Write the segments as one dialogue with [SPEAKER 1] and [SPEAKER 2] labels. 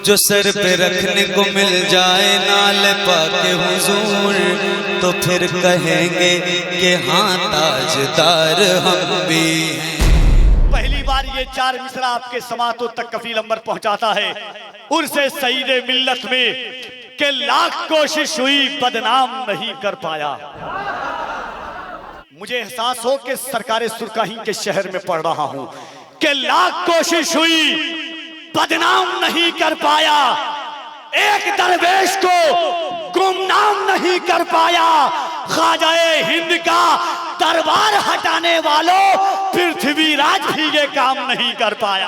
[SPEAKER 1] जो सर पे रखने को मिल जाए नाल पाके हुजूर, तो फिर कहेंगे कि हाँ ताजदार हम भी हैं।
[SPEAKER 2] पहली बार ये 4 मिसरा आपके समातों तक कफील अंबर पहुंचाता है उर्से सईदे मिल्लत में कि लाख कोशिश हुई बदनाम नहीं कर पाया। मुझे एहसास हो कि सरकारे सुरकाही के शहर में पढ़ रहा हूं कि लाख कोशिश हुई बदनाम नहीं कर पाया, एक दरवेश को गुमनाम नहीं कर पाया। ख्वाजाए हिंद का दरबार हटाने वालों पृथ्वीराज भी ये काम नहीं कर पाया।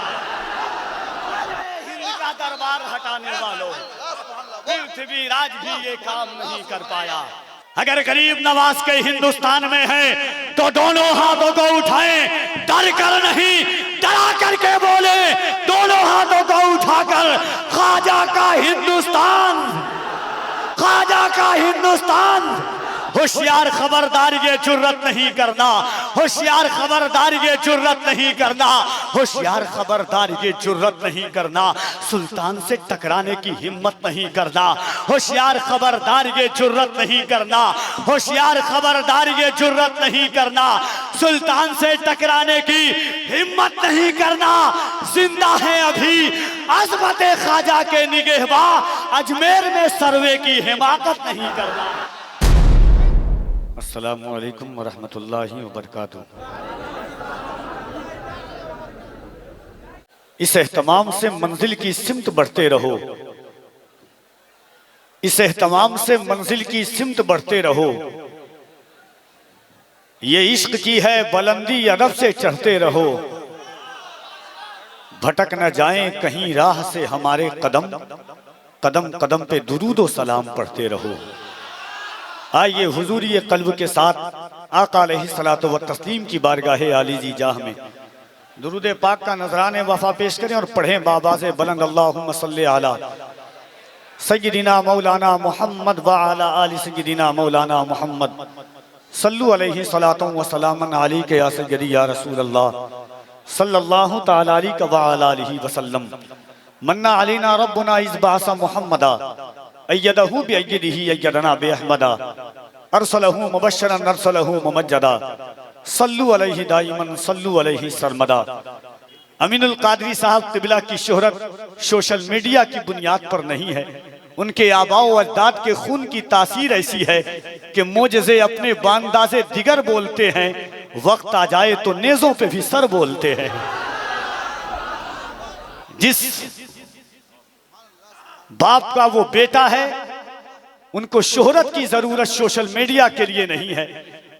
[SPEAKER 2] हिंद का दरबार हटाने वालों पृथ्वीराज भी ये काम नहीं कर पाया। अगर गरीब नवाज के हिंदुस्तान में है तो दोनों हाथों को उठाएं, डर कर नहीं डरा करके बोले, दोनों हाथों को उठाकर ख्वाजा का हिंदुस्तान, ख्वाजा का हिंदुस्तान। होशियार खबरदार ये जुर्रत नहीं करना, होशियार खबरदार ये जुर्रत नहीं करना, होशियार खबरदार ये जुर्रत नहीं करना, सुल्तान से टकराने की हिम्मत नहीं करना, होशियार खबरदार ये जुर्रत नहीं करना, होशियार खबरदार ये जुर्रत नहीं करना, सुल्तान से टकराने की हिम्मत नहीं करना। जिंदा है अभी अज़मत ख्वाजा के निगहबां, अजमेर में सर्वे की हिमाकत नहीं करना। अस्सलामु अलैकुम व रहमतुल्लाहि व बरकातुहू। इस एहतमाम से मंजिल की सिमत बढ़ते रहो, इस एहतमाम से मंजिल की सिमत बढ़ते रहो। ये इश्क की है बुलंदी अदब से चढ़ते रहो, भटक न जाएं कहीं राह से हमारे कदम, कदम कदम पे दुरूद व सलाम पढ़ते रहो। आइए हुजूरी कल्ब के साथ आका अलैहिस्सलातु व तस्लीम की बारगाहे आली जी जाह में दुरूद पाक का नजराने वफा पेश करें और पढ़ें बाबाज़े बुलंद अल्लाहुम्मा सल्ली अला सय्यिदिना मौलाना मुहम्मद व अला आलि सय्यिदिना मौलाना मुहम्मद सल्लु अलैहि सलातु व सलामन अलैका या सय्यदी या रसूल अल्लाह सल्लल्लाहु तआला अलैहि व अला आलिहि व सल्लम। मन्ना अलैना रब्बुना इज़ बअसा मुहम्मदा अय्यदहू बिअय्यदिही अय्यदना बिअहमदा अरसलहू मुबश्शिरन अरसलहू मुमज्जदा सल्लु अलैहि दाइमन सल्लु अलैहि सरमदा। अमीनुल कादरी साहब क़िबला की शोहरत सोशल मीडिया की बुनियाद पर नहीं है, उनके आबाओ अजदाद के खून की तासीर ऐसी है कि मोजज़े अपने बांदाज़े दिगर बोलते हैं, वक्त आ जाए तो नेज़ों पे भी सर बोलते हैं। जिस बाप का वो बेटा है उनको शोहरत की जरूरत सोशल मीडिया के लिए नहीं है।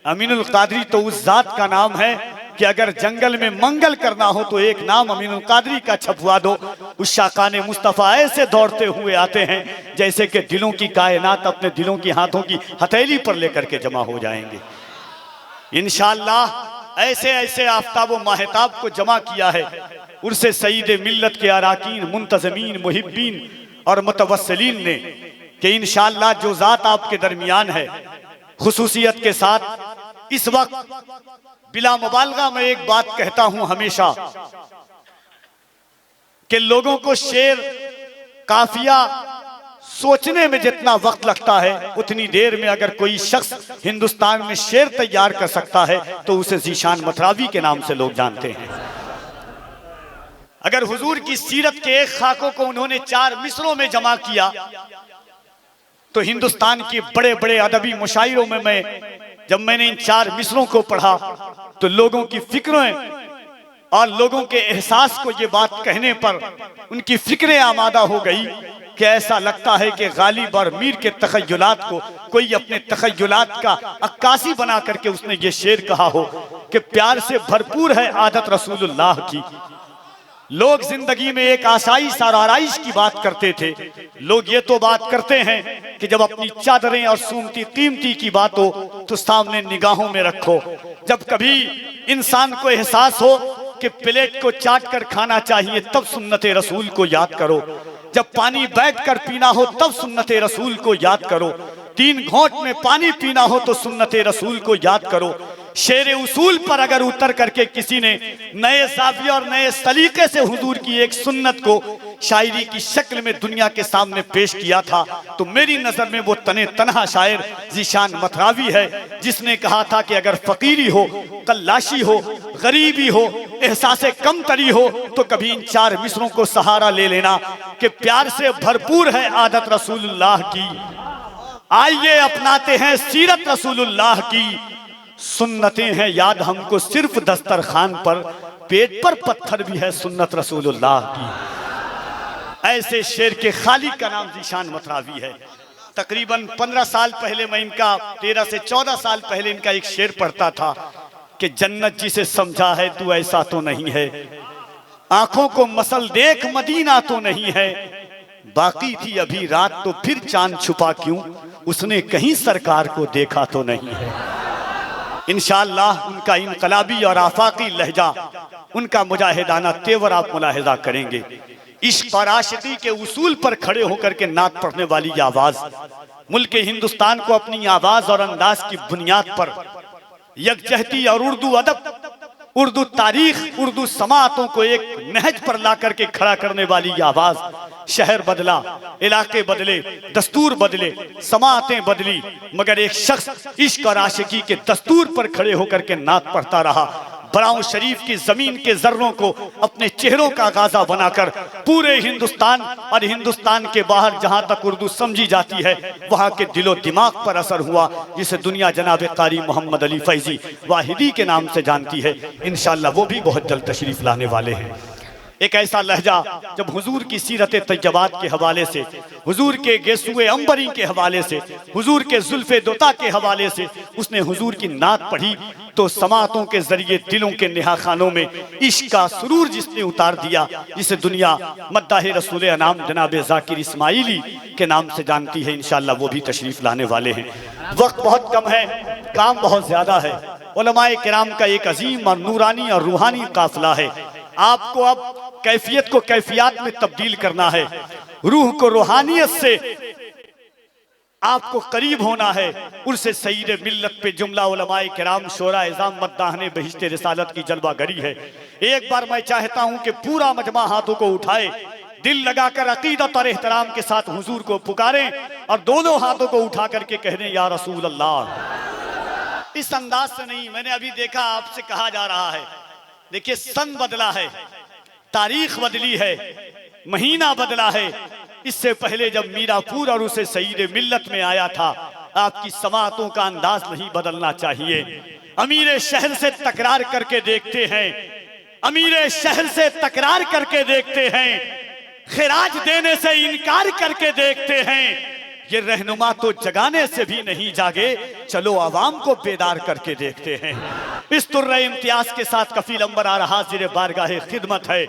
[SPEAKER 2] अमीनुल कादरी तो उस जात का नाम है कि अगर जंगल में मंगल करना हो तो एक नाम अमीनुल कादरी का छपवा दो, उस शाकाने मुस्तफ़ा ऐसे दौड़ते हुए आते हैं जैसे कि दिलों की कायनात अपने दिलों की हाथों की हथेली पर लेकर के जमा हो जाएंगे। इंशाअल्लाह ऐसे ऐसे आफ्ताब व माहताब को जमा किया है उर्से सईद मिल्लत के अराकीन, मुंतज़मीन, मुहिब्बीन और मुतवस्सिलीन ने कि इंशाअल्लाह जो जात आपके दरमियान है खुसूसियत के साथ इस वक्त बिला मुबालगा में एक बात कहता हूं हमेशा कि लोगों को शेर काफिया सोचने में जितना वक्त लगता है उतनी देर में अगर कोई शख्स हिंदुस्तान में शेर तैयार कर सकता है तो उसे ज़ीशान मथरावी के नाम से लोग जानते हैं। अगर हुजूर की सीरत के एक खाकों को उन्होंने 4 मिसरों में जमा किया तो हिंदुस्तान के बड़े बड़े अदबी मुशायरों में जब मैंने इन 4 मिसरों को पढ़ा तो लोगों की फिक्रें और लोगों के एहसास को ये बात कहने पर उनकी फिक्रें आमादा हो गई कि ऐसा लगता है कि गालिब और मीर के तखय्युलात को कोई अपने तखय्युलात का अक्कासी बना करके उसने ये शेर कहा हो कि प्यार से भरपूर है आदत रसूलुल्लाह की। लोग जिंदगी में एक आसाइश और आराइश की बात करते थे, लोग ये तो बात करते हैं कि जब अपनी चादरें और सूमती कीमती की बात हो तो सामने निगाहों में रखो। जब कभी इंसान को एहसास हो कि प्लेट को चाट कर खाना चाहिए तब सुन्नते रसूल को याद करो, जब पानी बैठ कर पीना हो तब सुन्नते रसूल को याद करो, 3 घोंट में पानी पीना हो तो सुन्नते रसूल को याद करो, शेर उसूल पर अगर उतर करके किसी ने नए ज़ाविये और नए सलीके से हुजूर की एक सुन्नत को शायरी की शक्ल में दुनिया के सामने पेश किया था, तो मेरी नज़र में वो तने तनहा शायर ज़ीशान मथरावी है, जिसने कहा था कि अगर फ़कीरी हो, कल्लाशी हो, गरीबी हो, एहसासे कमतरी हो, तो कभी इन 4 मिसरों को सहारा ले लेना कि प्यार से भरपूर है आदत रसूलुल्लाह की, आइए अपनाते हैं सीरत रसूलुल्लाह की, सुन्नतें हैं याद हमको सिर्फ दस्तरखान पर, पेट पर पत्थर भी है सुन्नत रसूलुल्लाह की। ऐसे शेर के खालिक का नाम ज़ीशान मथरावी है। तकरीबन 15 साल पहले मैं इनका 13 से 14 साल पहले इनका एक शेर पढ़ता था कि जन्नत जिसे समझा है तू ऐसा तो नहीं है, आंखों को मसल देख मदीना तो नहीं है, बाकी थी अभी रात तो फिर चांद छुपा क्यों, उसने कहीं सरकार को देखा तो नहीं है। इंशाअल्लाह उनका इनकलाबी और आफाकी लहजा, उनका मुजाहिदाना तेवर आप मुलाहिजा करेंगे। इश्क और आशिकी के उसूल पर खड़े होकर के नात पढ़ने वाली आवाज मुल्क हिंदुस्तान को अपनी आवाज और अंदाज की बुनियाद पर यकजहती और उर्दू अदब, उर्दू तारीख, उर्दू समातों को एक नहज पर ला करके खड़ा करने वाली आवाज। शहर बदला, इलाके बदले, दस्तूर बदले, समातें बदली, मगर एक शख्स इश्क और आशिकी के दस्तूर पर खड़े होकर के नात पढ़ता रहा। बराऊं शरीफ की जमीन के जर्रों को अपने चेहरों का गाजा बनाकर पूरे हिंदुस्तान और हिंदुस्तान के बाहर जहां तक उर्दू समझी जाती है वहां के दिलो दिमाग पर असर हुआ, जिसे दुनिया जनाब कारी मोहम्मद अली फैजी वाहिदी के नाम से जानती है। इंशाअल्लाह वो भी बहुत जल्द तशरीफ लाने वाले हैं। एक ऐसा लहजा जब हुजूर की सीरत तैयबात के हवाले से, हुजूर के गेसुए अंबरी के हवाले से, हुजूर के जुल्फे दोता के हवाले से उसने हुजूर की नात पढ़ी, तो समातों के जरिए दिलों के नेहाखानों में इश्क का सुरूर जिसने उतार दिया, जिसे दुनिया मद्दाह रसूल अनाम जनाब जाकिर इस्माइली के नाम से जानती है। इंशाअल्लाह वो भी तशरीफ लाने वाले हैं। वक्त बहुत कम है, काम बहुत ज्यादा है। उलमाए किराम का एक अजीम और नूरानी और रूहानी काफिला है। आपको अब कैफियत को कैफियत में तब्दील करना है, रूह को रूहानियत से आपको करीब होना है। उनसे सईद मिल्लत पे जुमला उलमाए किराम शोरा इज़ाम मद्दाहने बहिश्ते रिसालत की जलवा गरी है। एक बार मैं चाहता हूं कि पूरा मजमा हाथों को उठाए, दिल लगाकर अकीदत और एहतराम के साथ हुजूर को पुकारें और दोनों हाथों को उठा करके कह दें या रसूल अल्लाह। इस अंदाज से नहीं, मैंने अभी देखा आपसे कहा जा रहा है, देखिए सन बदला है, तारीख बदली है, महीना बदला है। इससे पहले जब मीरापुर और उसे सईद मिल्लत में आया था, आपकी समातों का अंदाज नहीं बदलना चाहिए। अमीर शहर से तकरार करके देखते हैं, अमीर शहर से तकरार करके देखते हैं, खिराज देने से इनकार करके देखते हैं। ये रहनुमा तो जगाने से भी नहीं जागे, चलो आवाम को बेदार करके देखते हैं। इस तुर्रे इम्तियाज के साथ कफील अंबर आ रहा जिरे बारगाहे खिदमत है।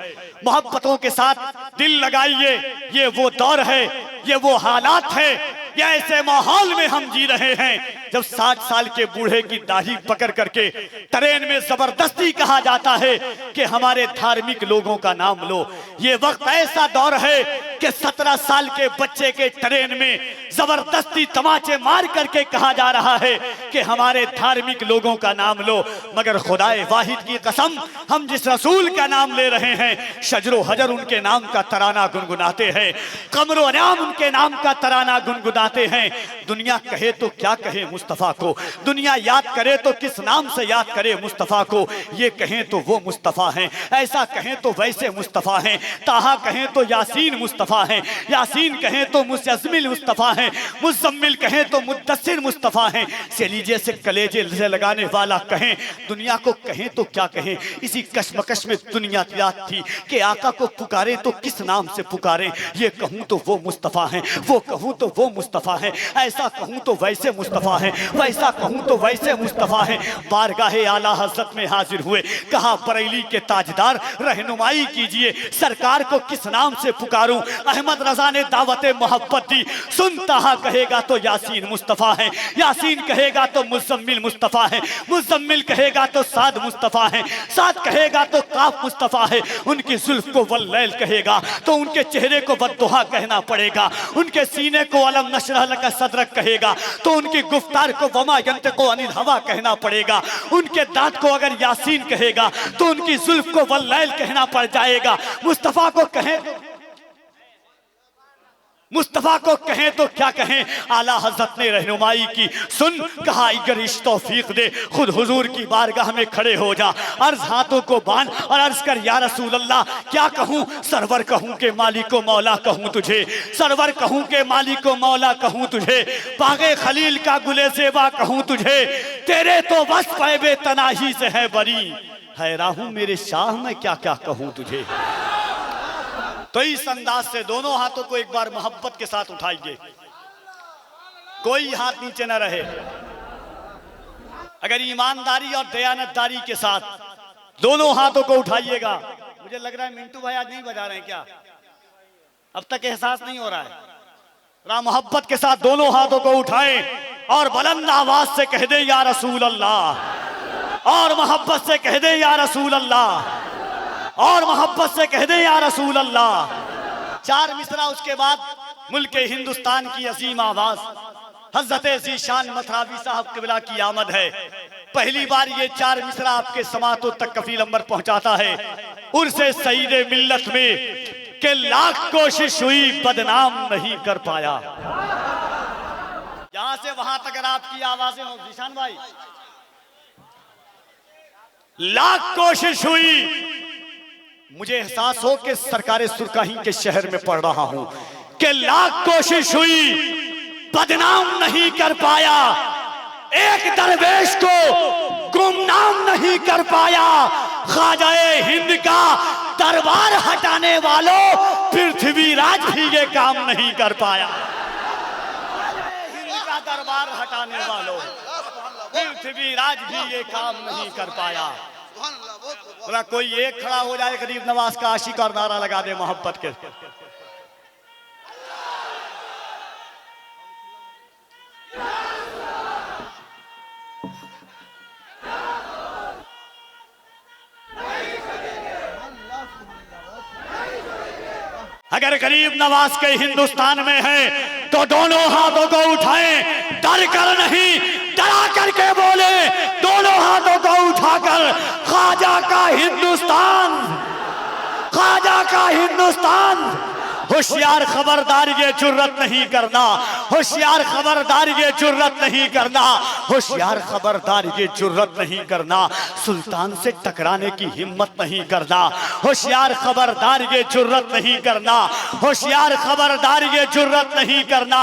[SPEAKER 2] मोहब्बतों के साथ दिल लगाइए, ये वो दौर है, ये वो हालात है, ये ऐसे माहौल में हम जी रहे हैं जब 60 साल के बूढ़े की दाढ़ी पकड़ करके ट्रेन में जबरदस्ती कहा जाता है कि हमारे धार्मिक लोगों का नाम लो। ये वक्त ऐसा दौर है कि 17 साल के बच्चे के ट्रेन में जबरदस्ती तमाचे मार करके कहा जा रहा है कि हमारे धार्मिक लोगों का नाम लो। मगर खुदाए वाहिद की कसम, हम जिस रसूल का नाम ले रहे हैं, शजरो हजर उनके नाम का तराना गुनगुनाते हैं, कमरो अनाम उनके नाम का तराना गुनगुनाते हैं। दुनिया कहे तो क्या कहे मुस्तफ़ा को, दुनिया याद करे तो किस नाम से याद करे मुस्तफ़ा को। ये कहें तो वो मुस्तफ़ा हैं, ऐसा कहें तो वैसे मुस्तफ़ा हैं, ताहा कहें तो यासीन मुस्तफ़ा हैं, यासीन कहें तो मुज़म्मिल मुस्तफ़ा हैं, मुज़म्मिल कहें तो मुद्दस्सिर मुस्तफ़ा हैं। से लीजिए से कलेजे से लगाने वाला कहें, दुनिया को कहें तो क्या कहें। इसी कश्मकश में दुनिया याद थी कि आका को पुकारे तो किस नाम से पुकारें। ये कहूँ तो वो मुस्तफ़ा हैं, वो कहूँ तो वो मुस्तफ़ा हैं, ऐसा कहूँ तो वैसे मुस्तफ़ा हैं, वैसा कहूँ तो वैसे मुस्तफ़ा हैं। बारगाहे आला हज़रत में हाजिर हुए, कहा बरेली के ताजदार रहनुमाई कीजिए, सरकार को किस नाम से पुकारूं। अहमद रजा ने दावत मोहब्बत दी, सुनता कहेगा तो यासीन मुस्तफ़ा है, यासीन कहेगा तो मुज़म्मिल मुस्तफ़ा है, मुज़म्मिल कहेगा तो साद मुस्तफ़ा है, साद कहेगा तो काफ मुस्तफ़ा है। उनकी जुल्फ को वल्लैल कहेगा तो उनके चेहरे को वद्दुहा कहना पड़ेगा, उनके सीने को अलम नशरह लका सदरक कहेगा तो उनकी गुफ्तार सरकार को वमा यंतिकु अनिल हवा कहना पड़ेगा। उनके दांत को अगर यासीन कहेगा तो उनकी जुल्फ को वल्लैल कहना पड़ जाएगा। मुस्तफा को कहें तो क्या कहें, आला हजरत ने रहनुमाई की। सुन कहा अगर इस तौफीक दे खुद हुजूर की बारगाह में खड़े हो जा, अर्ज हाथों को बांध और अर्ज कर या रसूल अल्लाह क्या कहूँ, सरवर कहूँ के मालिक को मौला कहूँ तुझे, सरवर कहूँ के मालिक को मौला कहूँ तुझे, बागे खलील का गुले सेवा कहूँ तुझे, तेरे तो बस पैबे तनाही से है बरी, हैरान हूँ मेरे शाह मैं क्या क्या कहूँ तुझे। तो इस अंदाज से दोनों हाथों को एक बार मोहब्बत के साथ उठाइए, कोई हाथ नीचे न रहे। अगर ईमानदारी और दयानतदारी के साथ दोनों हाथों को उठाइएगा। मुझे लग रहा है मिंटू भाई आज नहीं बजा रहे हैं क्या, अब तक एहसास नहीं हो रहा है। राम मोहब्बत के साथ दोनों हाथों को उठाएं और बुलंद आवाज से कह दे या रसूल अल्लाह, और मोहब्बत से कह दे या रसूल अल्लाह, और मोहब्बत से कह दे या रसूल अल्लाह। 4 मिसरा उसके बाद मुल्क हिंदुस्तान की अजीम आवाज हजरत ज़ीशान मथरावी साहब क़िबला की आमद है। पहली बार ये 4 मिसरा आपके समातों तक कफील अंबर पहुंचाता है। उर्से सईदे मिल्लत में के लाख कोशिश हुई बदनाम नहीं कर पाया। यहां से वहां तक अगर आपकी आवाजें हो ज़ीशान भाई, लाख कोशिश हुई, मुझे एहसास हो कि सरकारे सुरकाही के शहर में पढ़ रहा हूं कि लाख कोशिश हुई बदनाम नहीं कर पाया, एक दरवेश को गुमनाम नहीं कर पाया। ख्वाजाए हिंद का दरबार हटाने वालों पृथ्वीराज भी ये काम नहीं कर पाया। हिंद का दरबार हटाने वालों पृथ्वीराज भी ये काम नहीं कर पाया। बोला कोई एक खड़ा हो जाए गरीब नवाज का आशिक और नारा लगा दे मोहब्बत के। अगर गरीब नवाज के हिंदुस्तान में है तो दोनों हाथों को उठाएं, डर कर नहीं डरा करके बोले, दोनों हाथों को उठाकर ख्वाजा का हिंदुस्तान, ख्वाजा का हिंदुस्तान। होशियार खबरदार ये जुर्रत नहीं करना, होशियार खबरदार ये जुर्रत नहीं करना, होशियार खबरदार ये जुर्रत नहीं करना, सुल्तान से टकराने की हिम्मत नहीं करना, होशियार खबरदार ये जुर्रत नहीं करना, होशियार खबरदार ये जुर्रत नहीं करना,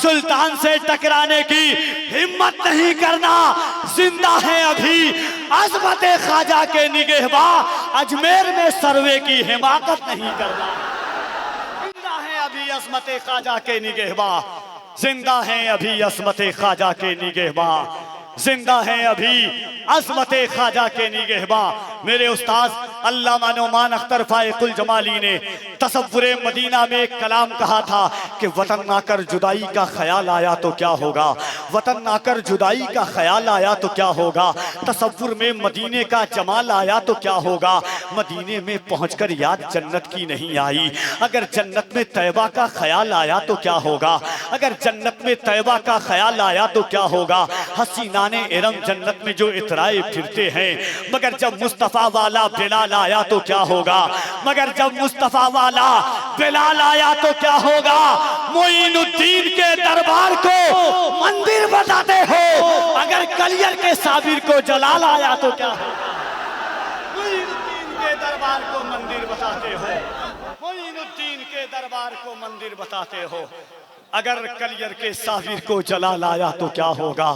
[SPEAKER 2] सुल्तान से टकराने की हिम्मत नहीं करना। जिंदा है अभी अजमत ख्वाजा के निगहबां, अजमेर में सर्वे की हिमाकत नहीं करना। अभी अजमत ख्वाजा के निगहबां, जिंदा हैं अभी अजमत ख्वाजा के निगहबां, जिंदा हैं अभी अजमत ख्वाजा के निगहबां। मेरे उस्ताद अल्लामा नौमान अख्तर फाइकुल जमाली ने तसव्वुरे मदीना में एक कलाम कहा था कि वतन आकर जुदाई का ख्याल आया तो क्या होगा, वतन आकर जुदाई का ख्याल आया तो क्या होगा, तसव्वुर में मदीने का जमाल आया तो क्या होगा, मदीने में पहुंचकर याद जन्नत की नहीं आई। अगर जन्नत में तैबा का ख्याल आया तो क्या होगा, अगर जन्नत में तैबा का ख्याल आया तो क्या होगा। हसीनाने इरम जन्नत में जो इतराए फिरते हैं, मगर जब मुस्तफ़ा वाला बिलाल आया तो क्या होगा, मगर जब मुस्तफ़ा वाला बिलाल आया तो क्या होगा। मोइनुद्दीन के दरबार को मंदिर बताते हो, अगर कलियर के साबिर को जलाल आया तो क्या होगा। मोइनुद्दीन के दरबार को मंदिर बताते हो, मोइनुद्दीन के दरबार को मंदिर बताते हो, अगर कलियर के साबिर को जलाल आया तो क्या होगा।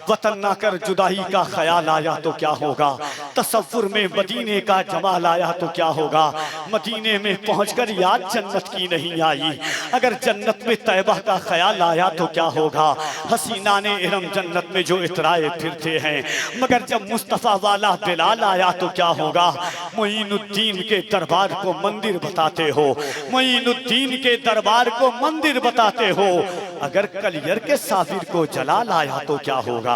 [SPEAKER 2] वतन ना कर जुदाई का ख्याल आया तो क्या होगा, तसव्वुर में मदीने का जमाल आया तो क्या होगा। मदीने में पहुंचकर याद जन्नत की नहीं आई, अगर जन्नत में तैबा का ख्याल आया तो क्या होगा। हसीना ने इरम जन्नत में जो इतराए फिरते हैं, मगर जब मुस्तफ़ा वाला बिलाल आया तो क्या होगा। मोइनुद्दीन के दरबार को मंदिर बताते हो, मोइनुद्दीन के दरबार को मंदिर बताते हो, अगर कलियर के साबिर को जलाल आया तो क्या होगा।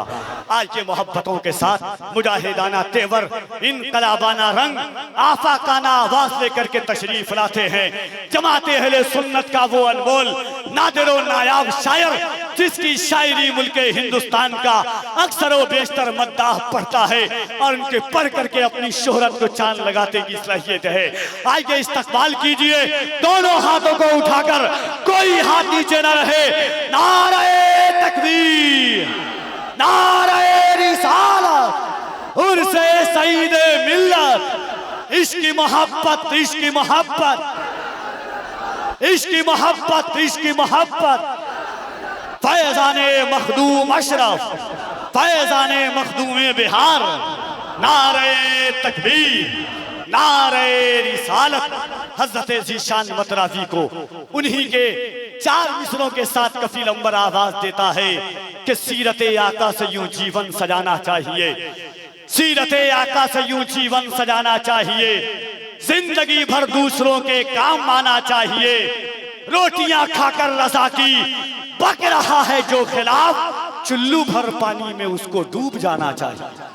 [SPEAKER 2] आज के मोहब्बतों के साथ मुजाहिदाना तेवर, इनकलाबाना रंग, आफाकाना आवाज लेकर के तशरीफ लाते हैं जमाते अहले सुन्नत का वो अनमोल नादिर नायाब शायर जिसकी शायरी मुल्क हिंदुस्तान का अक्सर व बेशतर मद्दाह पढ़ता है और उनके पढ़ करके अपनी शोहरत को चांद लगाने की सलाहियत है। आइए इस्तकबाल कीजिए दोनों हाथों को उठाकर, कोई हाथ नीचे न रहे। नारे तकबीर, नारे रिसालत, उर्से सईद मिल्लत, इश्की मोहब्बत, इश्की मोहब्बत, इश्की मोहब्बत, इश्की मोहब्बत। फैजाने मखदूम अशरफ, फैजाने मखदूम बिहार। नारे तकबीर, नारे रिसालत। हजरत ज़ीशान मतराफी को उन्हीं के 4 मिसरों के साथ कफील अंबर आवाज देता है कि सीरत आका से यूं जीवन सजाना चाहिए, सीरत आका से यूं जीवन सजाना चाहिए, जिंदगी भर दूसरों के काम आना चाहिए। रोटियां खाकर रज़ा की बक रहा है जो खिलाफ, चुल्लू भर पानी में उसको डूब जाना चाहिए।